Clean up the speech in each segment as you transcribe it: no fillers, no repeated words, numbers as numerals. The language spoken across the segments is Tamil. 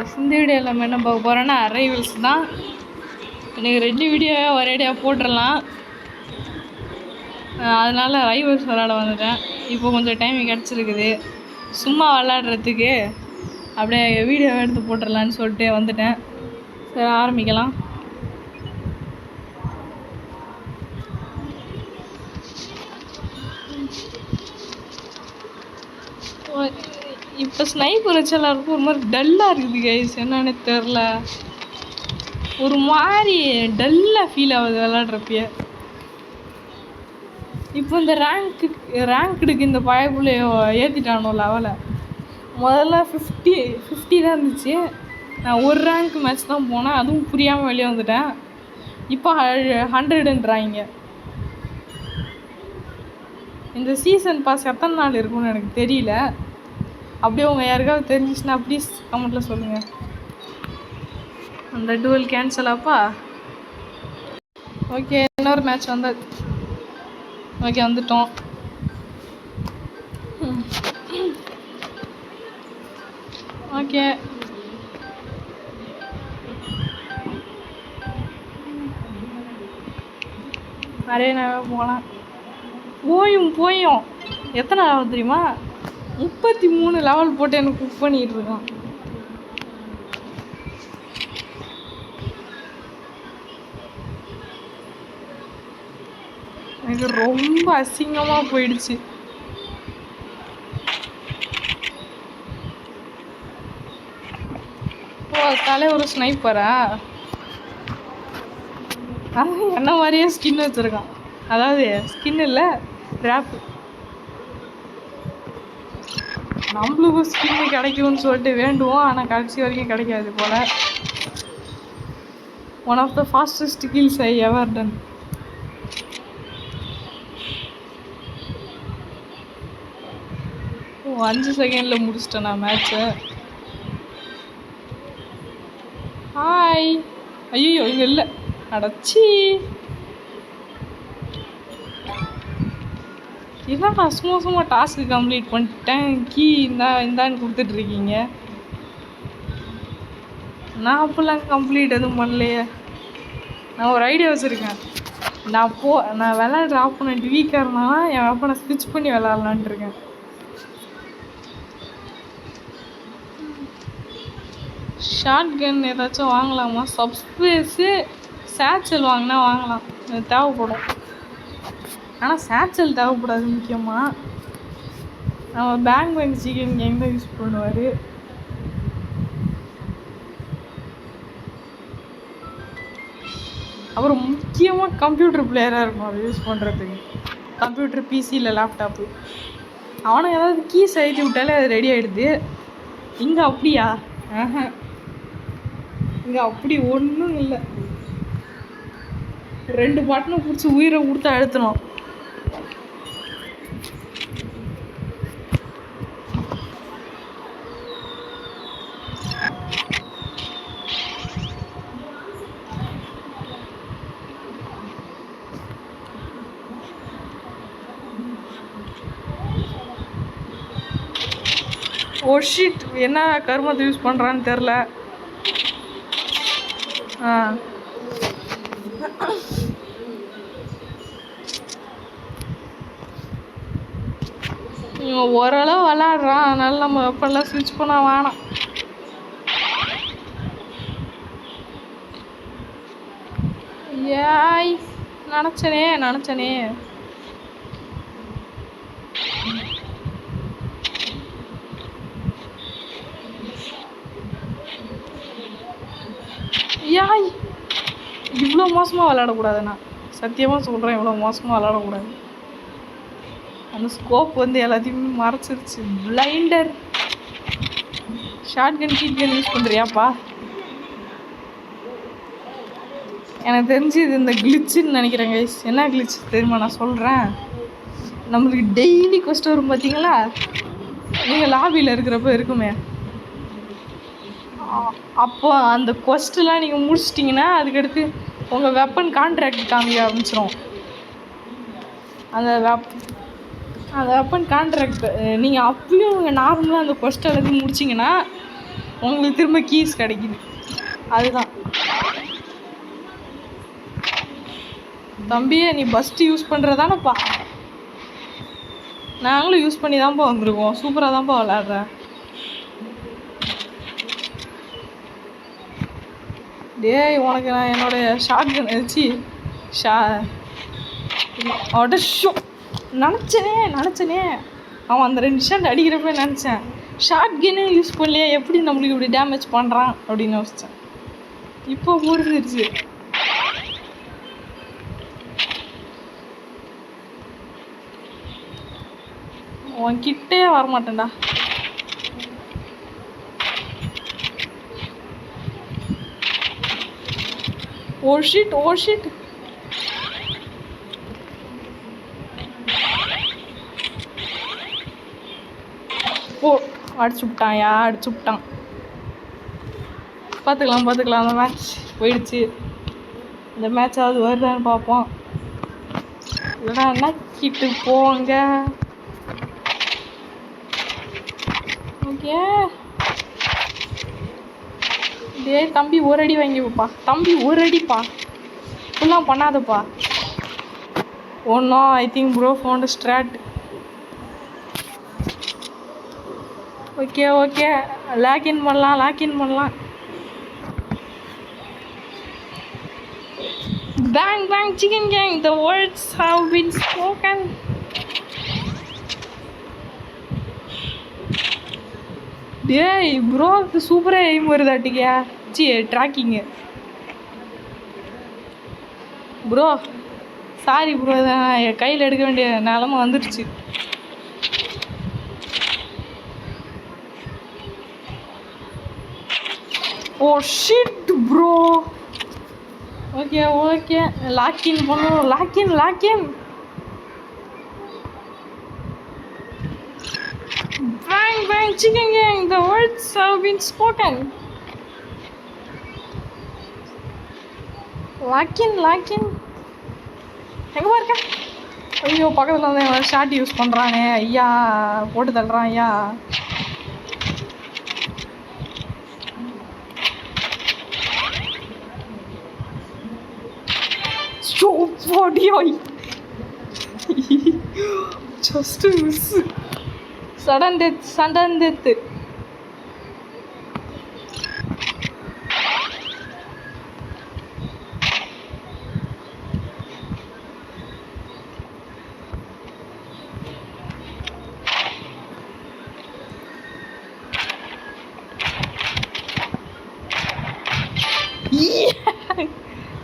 இந்த வீடியோவில் நம்ம என்ன பார்க்க போகிறோன்னா அரைவல்ஸ் தான். எனக்கு 2 வீடியோவே ஒரேடியாக போட்டுடலாம், அதனால் அரைவல்ஸ் விளாட வந்துட்டேன். இப்போ கொஞ்சம் டைம் கிடச்சிருக்குது சும்மா விளாட்றதுக்கு, அப்படியே வீடியோ எடுத்து போட்டுடலான்னு சொல்லிட்டு வந்துட்டேன். சரி ஆரம்பிக்கலாம். இப்போ ஸ்னைப்பர் வச்சு எல்லாருக்கும் ஒரு மாதிரி டல்லாக இருக்குது கைஸ், என்னன்னு தெரில. ஒரு மாதிரி டல்லாக ஃபீல் ஆகுது விளாட்றப்ப. இப்போ இந்த ரேங்க்குக்கு இந்த பயப்புள்ள ஏற்றிட்டானோ லெவலை. முதல்ல 50 தான் இருந்துச்சு. நான் ஒரு ரேங்க் மேட்ச் தான் போனேன், அதுவும் புரியாமல் வெளியே வந்துட்டேன். இப்போ 100ன்றாங்க. இந்த சீசன் பாஸ் எத்தனை நாள் இருக்கும்னு எனக்கு தெரியல. அப்படியே உங்கள் யாருக்காவது தெரிஞ்சிச்சுன்னா ப்ளீஸ் கமெண்ட்டில் சொல்லுங்கள். அந்த டுவெல் கேன்சல் ஆப்பா. ஓகே, இன்னொரு மேட்ச் ஓகே வந்துட்டோம். ஓகே நிறைய நேரம் போகலாம். போயும் எத்தனை லெவல் தெரியுமா? 33 லெவல் போட்டு எனக்கு குக் பண்ணிகிட்டு இருக்கான். எனக்கு ரொம்ப அசிங்கமாக போயிடுச்சு. தலை ஒரு ஸ்னைப்பரா? என்ன மாதிரியே ஸ்கின் வச்சுருக்கான். அதாவது ஸ்கின் இல்லை, ரேப்பு. நம்மளுக்கும் ஸ்கின்னு கிடைக்கும்னு சொல்லிட்டு வேண்டுவோம், ஆனால் கடைசி வரைக்கும் கிடைக்காது போல். One of the fastest kills I ever done. Oh 5 செகண்டில் முடிச்சிட்டேன் நான் மேட்ச்சை. ஹாய். ஐயோ இங்கே இல்லை, அடச்சி. என்னடா சும்மா டாஸ்க்கு கம்ப்ளீட் பண்ணிட்டேன், கீ இந்தான்னு கொடுத்துட்ருக்கீங்க. நான் அப்போல்லாம் கம்ப்ளீட் எதுவும் பண்ணலையே. நான் ஒரு ஐடியா வச்சுருக்கேன். நான் விளாட்ற ஆப்போனண்ட் வீக்காக இருந்தாலும் என் வெப்பனை ஸ்விட்ச் பண்ணி விளாட்லான்ட்டு இருக்கேன். ஷார்ட் கன் ஏதாச்சும் வாங்கலாமா? சப்ஸ்பேஸு சேச்சல் வாங்கினா வாங்கலாம், தேவைப்படும். ஆனால் சேச்சல் தேவைப்படாது முக்கியமாக. நம்ம பேங்க் சிக்கன் கேம் தான் யூஸ் பண்ணுவார். அப்புறம் முக்கியமாக கம்ப்யூட்டர் பிளேயராக இருக்கும் அதை யூஸ் பண்ணுறதுக்கு. கம்ப்யூட்டர், பிசி இல்லை லேப்டாப்பு. அவனை ஏதாவது கீஸ் எழுதி விட்டாலே அது ரெடி ஆகிடுது. இங்கே அப்படியா? இங்கே அப்படி ஒன்றும் இல்லை. 2 பட்டனை பிடிச்சி உயிரை கொடுத்து அழுத்தணும். ஓ ஷிட், என்ன கருமத்தை யூஸ் பண்ணுறான்னு தெரில. ஓரளவு விளாட்றான், அதனால நம்ம வெப்பன்லாம் ஸ்விட்ச் பண்ண வேணாம். ஏய் நினச்சனே. ஏய் இவ்வளோ மோசமாக விளாடக்கூடாதுண்ணா, சத்தியமாக சொல்கிறேன். இவ்வளோ மோசமாக விளாடக்கூடாது. அந்த ஸ்கோப் எல்லாத்தையுமே மறைச்சிருச்சு. Blinder. Short gun heat gun use பண்ணுறியாப்பா? எனக்கு தெரிஞ்சு இது இந்த கிளிச்சுன்னு நினைக்கிறேன் கைஸ். என்ன கிளிச் தெரியுமா நான் சொல்கிறேன்? நம்மளுக்கு டெய்லி கொஸ்ட் வரும் பார்த்தீங்களா, நீங்கள் லாபியில் இருக்கிறப்ப இருக்குமே, அப்போ அந்த கொஸ்டெலாம் நீங்கள் முடிச்சிட்டிங்கன்னா அதுக்கடுத்து உங்கள் வெப்பன் கான்ட்ராக்ட் காமிக்க ஆரம்பிச்சிடும். அந்த வெப்பன் கான்ட்ராக்ட் நீங்கள் அப்பயும் நார்மலாக அந்த கொஸ்ட் எல்லாத்தையும் முடிச்சிங்கன்னா உங்களுக்கு திரும்ப கீஸ் கிடைக்குது. அதுதான் தம்பியே, நீ பஸ்ட்டு யூஸ் பண்ணுறதானப்பா. நாங்களும் யூஸ் பண்ணி தான்ப்பா வந்திருக்கோம். சூப்பராக தான்ப்பா விளாட்ற. டேய், உனக்கு நான் என்னோடய ஷார்ட் கன் வச்சு ஷோ நினச்சனே அவன் அந்த 2 ஷாட் அடிக்கிறப்ப நினச்சேன், ஷார்ட் கன்னே யூஸ் பண்ணலையே, எப்படி நம்மளுக்கு இப்படி டேமேஜ் பண்ணுறான் அப்படின்னு யோசித்தேன். இப்போ புரிஞ்சிருச்சு. உன் கிட்டே வரமாட்டேன்டா. ஓ ஷிட் ஓ, அடிச்சு விட்டான். பார்த்துக்கலாம். அந்த மேட்ச் போயிடுச்சு. இந்த மேட்சாவது வருதான்னு பார்ப்போம். இல்லைனா நக்கிட்டு போங்க. ஓகே. டேய் தம்பி, ஒரு அடி வாங்கிப்பா. ஒரு அடிப்பா, ஃபுல்லாக பண்ணாதப்பா. ஒன்றும் I think bro found strait. Okay, login பண்ணலாம். Bang chicken gang, the words have been spoken. டேய் ப்ரோ, சூப்பராக எய்ம் வருதாட்டிக்கா. Tracking bro. சாரி ப்ரோ, என் கையில் எடுக்க வேண்டிய நிலமை வந்துடுச்சு. Oh shit bro. Okay, login பண்ணுவோம். Login. Bang chicken gang, the words have been spoken. Login எங்கே பாருக்க. ஐயோ, பக்கத்தில் வந்து ஷார்ட் யூஸ் பண்ணுறானே ஐயா, போட்டு தள்ளுறான் ஐயா. Just miss. Sudden death.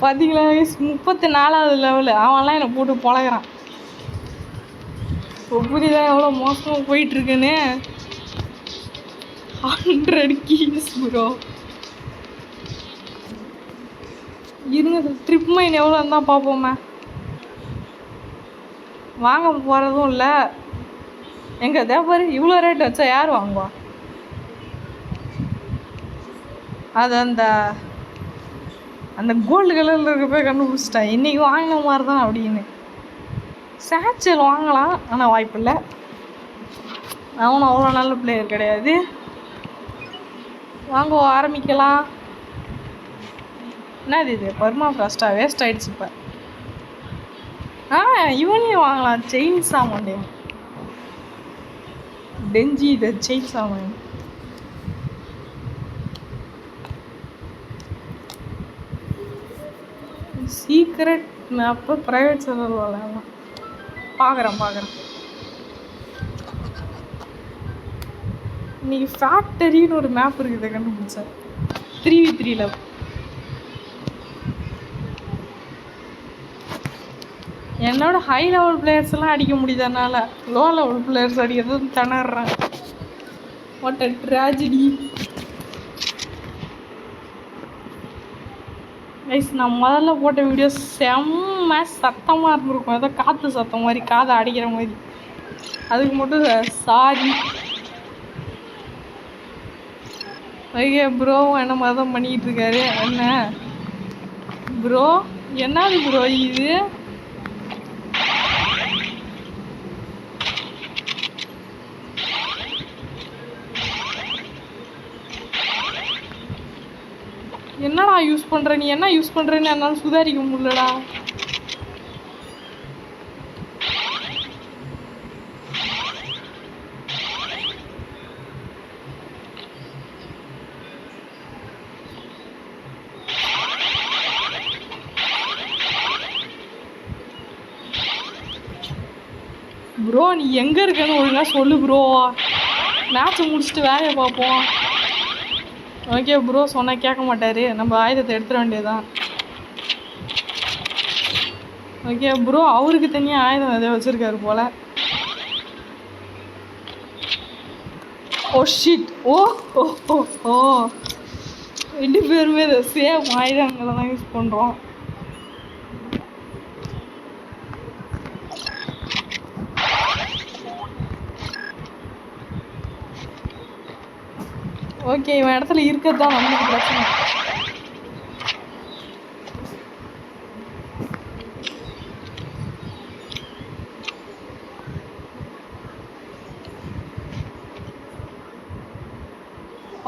பார்த்தீங்களா, 34வது லெவலு. அவன்லாம் என்னை போட்டு பழகிறான். புரியுதா எவ்வளோ மோசமாக போயிட்டுருக்குன்னு. 100 keys ப்ரோ. இருங்க, ட்ரிப் மைன் எவ்வளோ இருந்தால் பார்ப்போமே. வாங்க போகிறதும் இல்லை. எங்கே தேப்பாரு, இவ்வளோ ரேட் வச்சா யார் வாங்குவா? அது அந்த கோல்டு கலரில் இருக்க போய் கண்டுபிடிச்சிட்டேன். இன்றைக்கி வாங்கின மாதிரி தான் அப்படின்னு. சேச்சல் வாங்கலாம், ஆனால் வாய்ப்பில்லை. அவனும் அவ்வளோ நல்ல பிளேயர் கிடையாது. வாங்க ஆரம்பிக்கலாம். என்னது இது, பர்மா ஃப்ராஸ்டா? வேஸ்ட் ஆகிடுச்சு இப்போ. இவனையும் வாங்கலாம். செயின் சாமான் டெஞ்சி, இது செயின் சாமான். சீக்ரெட் மேப்பு ப்ரைவேட் சர்வர் விளையாடலாம். பார்க்குறேன். இன்னைக்கு ஃபேக்டரின்னு ஒரு மேப் இருக்குது, கண்டுபிடிச்சேன். 3v3 என்னோட ஹை லெவல் பிளேயர்ஸ் எல்லாம் அடிக்க முடியாதனால லோ லெவல் பிளேயர்ஸ் அடிக்கிறது திணறேன். What a tragedy. கைஸ், நான் முதல்ல போட்ட வீடியோஸ் செம்ம சத்தமாக இருந்திருக்கும். ஏதோ காற்று சத்தம் மாதிரி, காதை அடிக்கிற மாதிரி. அதுக்கு மட்டும் சாரி. ஓகே, ப்ரோ என்ன மாதிரி தான் பண்ணிக்கிட்டு இருக்காரு. என்ன ப்ரோ, என்னது ப்ரோ இது? என்னடா யூஸ் பண்ணுற நீ? என்ன யூஸ் பண்ணுறேன்னு என்னால் சுதாரிக்க முடியலடா. ப்ரோ நீ எங்கே இருக்கன்னு ஒழுங்காக சொல்லு ப்ரோ. மேட்ச்சை முடிச்சுட்டு வேலையை பார்ப்போம். ஓகே ப்ரோ சொன்னால் கேட்க மாட்டார். நம்ம ஆயுதத்தை எடுத்துட வேண்டியதுதான். ஓகே ப்ரோ அவருக்கு தனியாக ஆயுதம் எதாவது வச்சுருக்காரு போல். Oh shit. ஓ ஓ ஓ ஓ 2 பேருமே சேம் ஆயுதங்களை தான் யூஸ் பண்ணுறோம். ஓகே இவன் இடத்துல இருக்கிறது தான் நம்மளுக்கு பிரச்சனை.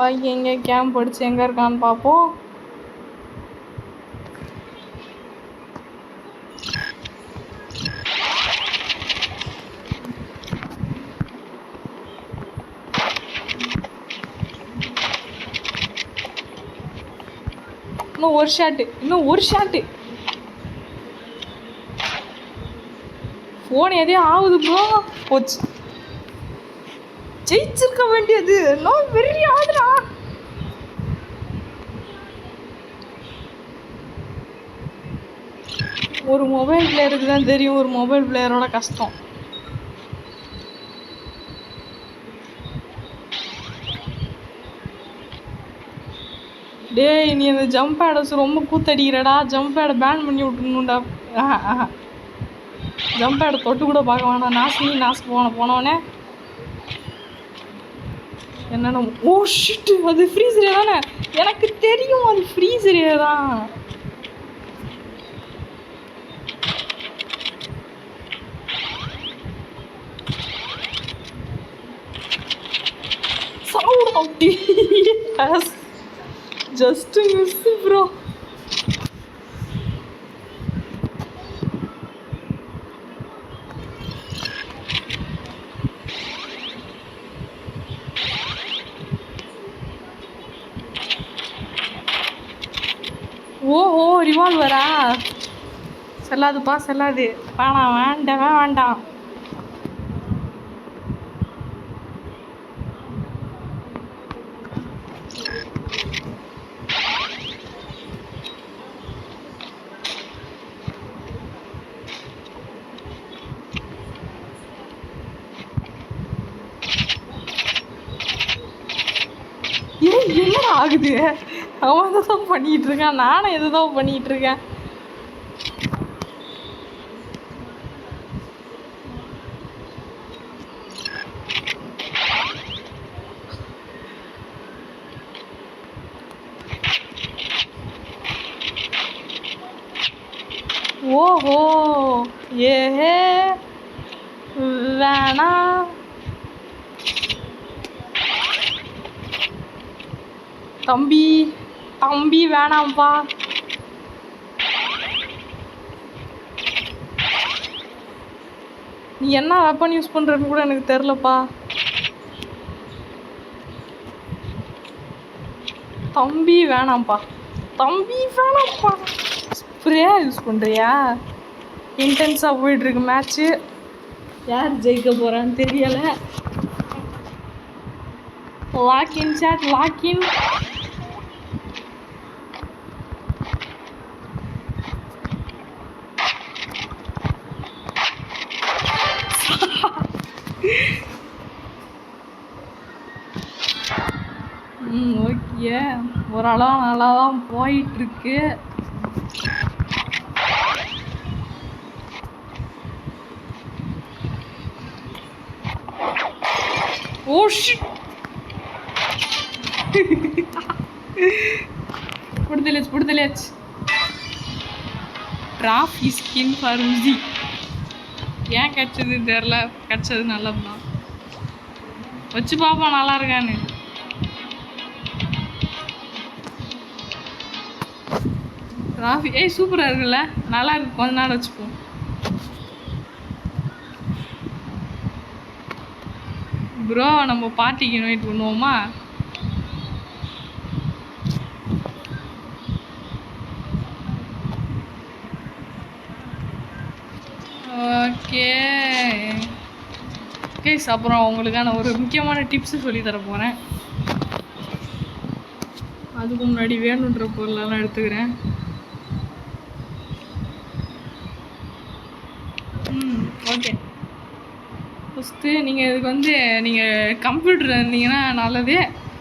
ஓகே எங்கே கேம்ப் படிச்சு எங்கே இருக்கான்னு பார்ப்போம். இன்னும் ஒரு ஷாட்டு. ஃபோன் எதையும் ஆகுது ப்ரோ. போச்சு. ஜெயிச்சிருக்க வேண்டியது. நான் வெறி ஆடுறா. ஒரு மொபைல் பிளேயருக்கு தான் தெரியும் ஒரு மொபைல் பிளேயரோட கஷ்டம். டேய் நீ அந்த ஜம்ப் பேடை ரொம்ப கூத்தடிக்கிறடா. ஜம்ப் பேடை பேன் பண்ணி விட்டுணுண்டா. ஜம்ப் பேடை தொட்டு கூட பார்க்க வேண்டாம். நாசு போனவனே என்னென்ன. ஓ ஷிட் அது ஃப்ரீசரே தானே. எனக்கு தெரியும் அது ஃப்ரீசரே தான். Sound out. Yes just miss bro. ஓஹோ ரிவால்வரா? செல்லாதுப்பா செல்லாது. வேண்டாம். என்னடா ஆகுது? அவன் தான் பண்ணிட்டு இருக்கான். நானும் எதுதான் பண்ணிட்டு இருக்கேன். ஓஹோ ஏஹே வேணா. தம்பி வேணாம்ப்பா. நீ என்ன வெப்பன் யூஸ் பண்ணுறன்னு கூட எனக்கு தெரிலப்பா. தம்பி வேணாம்ப்பா. ஸ்ப்ரே யூஸ் பண்ணுறியா? இன்டென்ஸாக போயிட்டுருக்கு மேட்ச்சு. யார் ஜெயிக்க போகிறான்னு தெரியலை. Login chat login. ஓகே ஓரளவு நல்லா தான் போயிட்டுருக்கு. Oh shit. புடுதலேச்சு. ட்ராஃபி ஸ்கின் ஃபார் உசி. ஏன் கிடைச்சதுன்னு தெரில. கிடைச்சது நல்லதுதான். வச்சு பார்ப்போம் நல்லா இருக்கான்னு. ராஃபி சூப்பராக இருக்குல்ல, நல்லா இருக்கு. கொஞ்ச நாள் வச்சுப்போம். ப்ரோ நம்ம பார்ட்டிக்கு இன்வைட் பண்ணுவோமா? Okay guys. அப்புறம் உங்களுக்கான ஒரு முக்கியமான டிப்ஸு சொல்லி தர போகிறேன். அதுக்கு முன்னாடி வேணுன்ற பொருளெல்லாம் எடுத்துக்கிறேன். ஓகே. ஃபஸ்ட்டு நீங்கள் இதுக்கு நீங்கள் கம்ப்யூட்டர் இருந்தீங்கன்னா நல்லது.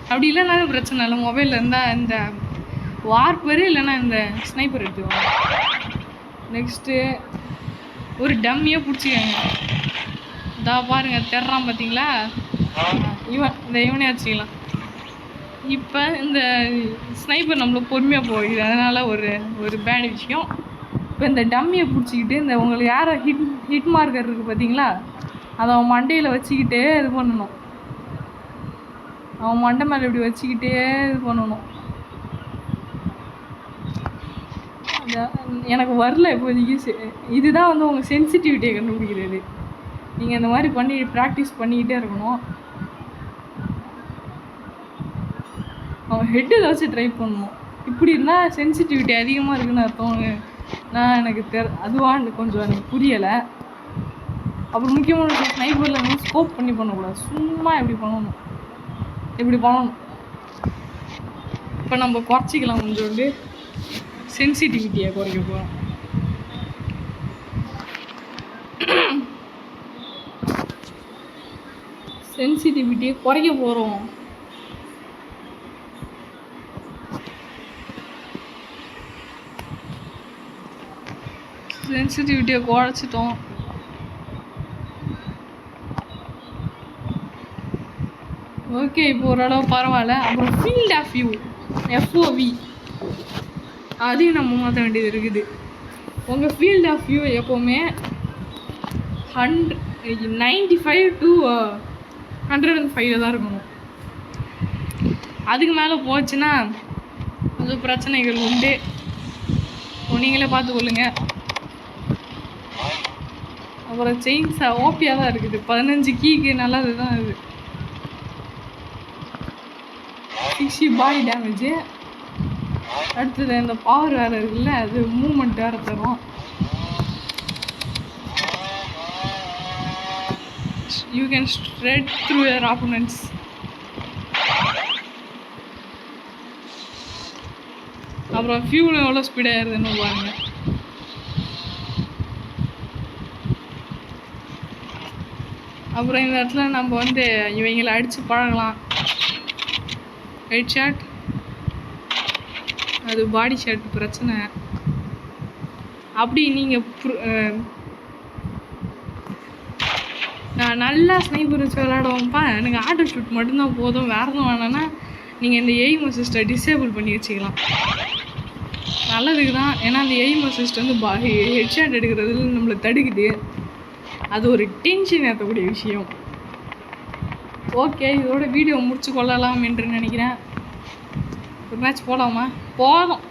அப்படி இல்லைனாலும் பிரச்சனை இல்லை. மொபைலில் இருந்தால் இந்த வார்ப்பரு இல்லைன்னா இந்த ஸ்னைப்பர் எடுத்துக்கோங்க. நெக்ஸ்ட்டு ஒரு டம்மியை பிடிச்சிக்கோங்க. இதா பாருங்கள், தெர்றான் பார்த்தீங்களா? இவனே வச்சுக்கலாம். இப்போ இந்த ஸ்னைப்பர் நம்மளுக்கு பொறுமையாக போகுது, அதனால் ஒரு பேட் விஷயம். இப்போ இந்த டம்மியை பிடிச்சிக்கிட்டு இந்த உங்களுக்கு யாரை ஹிட் மார்க்கர் இருக்குது பார்த்தீங்களா, அதை அவன் மண்டையில் வச்சுக்கிட்டே இது பண்ணணும். அவன் மண்டை மேலே இப்படி வச்சுக்கிட்டே இது பண்ணணும். எனக்கு வரல இப்போதைக்கு. இதுதான் உங்கள் சென்சிட்டிவிட்டியை கண்டுபிடிக்கிறது. நீங்கள் இந்த மாதிரி பண்ணி ப்ராக்டிஸ் பண்ணிக்கிட்டே இருக்கணும். அவன் ஹெட்டில் வச்சு ட்ரை பண்ணணும். இப்படி இருந்தால் சென்சிட்டிவிட்டி அதிகமாக இருக்குதுன்னு அர்த்தம். எனக்கு அதுவான்னு கொஞ்சம் எனக்கு புரியலை. அப்புறம் முக்கியமான ஸ்னைப்பரில் ஸ்கோப் பண்ணி பண்ணக்கூடாது. சும்மா இப்படி பண்ணணும். இப்போ நம்ம குறைச்சிக்கலாம். கொஞ்சோண்டு சென்சிட்டிவிட்டியை குறைக்க போகிறோம். சென்சிட்டிவிட்டியை குறைக்க போகிறோம். சென்சிட்டிவிட்டியை குறைச்சிட்டோம். ஓகே, இப்போ ஓரளவு பரவாயில்ல. அப்புறம் ஃபீல்ட் ஆஃப் வியூ, FOV, அதையும் நம்ம மாற்ற வேண்டியது இருக்குது. உங்கள் ஃபீல்ட் ஆஃப் வியூ எப்போவுமே 95 to 105 தான் இருக்கணும். அதுக்கு மேலே போச்சுன்னா கொஞ்சம் பிரச்சனைகள் உண்டு. நீங்களே பார்த்துக்கொள்ளுங்க. அப்புறம் செயின்ஸ் ஓபியாக தான் இருக்குது. 15 கீக்கு நல்லது தான் இது. 60 பாடி டேமேஜு. அடுத்தது இந்த பவர் வேறு இருக்குல்ல, அது மூமெண்ட் வேறு தரும். You can straight through your opponents. அப்புறம் ஃபியூல் எவ்வளோ ஸ்பீடாக ஏறுதுன்னு பாருங்கள். அப்புறம் இந்த இடத்துல நம்ம இவங்களை அடித்து பழகலாம். ஹெட் ஷாட், அது பாடி ஷாட் பிரச்சனை. அப்படி நீங்கள் நான் நல்லா ஸ்னைப்பர் வச்சு விளாடுவோம்ப்பா, எனக்கு ஆட்டோ ஷூட் மட்டும்தான் போதும், வேறு எதுவும் வேணான்னா நீங்கள் இந்த எய்ம் அசிஸ்ட்டை டிசேபிள் பண்ணி வச்சுக்கலாம். நல்லதுக்கு தான். ஏன்னா அந்த எய்ம் அசிஸ்ட் ஹெட் ஷாட் எடுக்கிறதுல நம்மளை தடுக்குது. அது ஒரு டென்ஷன் ஏற்றக்கூடிய விஷயம். ஓகே, இதோட வீடியோ முடிச்சு கொள்ளலாம் என்று நினைக்கிறேன். ஒரு மேட்ச் போகலாமா? போதும்.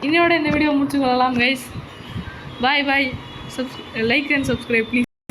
இன்னையோட இந்த வீடியோ முடிச்சு கொள்ளலாம் guys. Bye bye. Like and subscribe please.